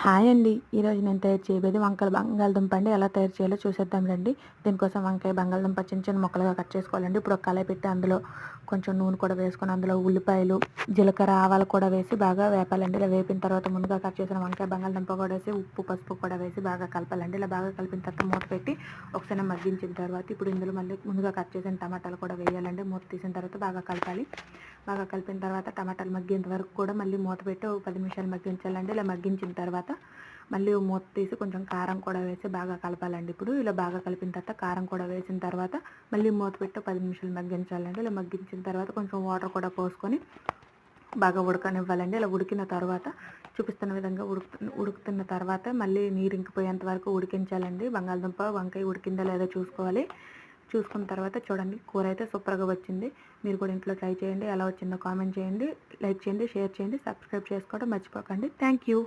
Hi అండి. ఈరోజు నేను తయారు చేయబోయేది వంకాయ బంగాళదుంప అండి. ఎలా తయారు చేయాలో చూసేద్దాం రండి. దీనికోసం వంకాయ, బంగాళదుంప చిన్న చిన్న ముక్కలుగా కట్ చేసుకోవాలండి. ఇప్పుడు ఒక కళాయి పెట్టి అందులో కొంచెం నూనె కూడా వేసుకొని అందులో ఉల్లిపాయలు, జీలకర్ర, ఆవాలు కూడా వేసి బాగా వేపాలండి. ఇలా వేపిన తర్వాత ముందుగా కట్ చేసిన వంకాయ, బంగాళదుంప కూడా వేసి ఉప్పు, పసుపు కూడా వేసి బాగా కలపాలండి. ఇలా బాగా కలిపిన తర్వాత మూత పెట్టి ఒకసారి మగ్గించిన తర్వాత ఇప్పుడు ఇందులో మళ్ళీ ముందుగా కట్ చేసిన టమాటాలు కూడా వేయాలండి. మూత తీసిన తర్వాత బాగా కలపాలి. బాగా కలిపిన తర్వాత టమాటాలు మగ్గేంత వరకు కూడా మళ్ళీ మూత పెట్టి ఒక 10 నిమిషాలు మగ్గించాలండి. ఇలా మగ్గించిన తర్వాత మళ్ళీ మూత తీసి కొంచెం కారం కూడా వేసి బాగా కలపాలండి. ఇప్పుడు ఇలా బాగా కలిపిన తర్వాత కారం కూడా వేసిన తర్వాత మళ్ళీ మూత పెట్టి 10 నిమిషాలు మగ్గించాలండి. ఇలా మగ్గించిన తర్వాత కొంచెం వాటర్ కూడా పోసుకొని బాగా ఉడకనివ్వాలండి. ఇలా ఉడికిన తర్వాత చూపిస్తున్న విధంగా ఉడుకుతున్న తర్వాత మళ్ళీ నీరు ఇంకిపోయేంత వరకు ఉడికించాలండి. బంగాళదుంప, వంకాయ ఉడికిందా లేదో చూసుకోవాలి. చూసుకున్న తర్వాత చూడండి, కూర అయితే సూపర్గా వచ్చింది. మీరు కూడా ఇంట్లో ట్రై చేయండి. ఎలా వచ్చిందో కామెంట్ చేయండి, లైక్ చేయండి, షేర్ చేయండి, సబ్స్క్రైబ్ చేసుకోవడం మర్చిపోకండి. Thank you.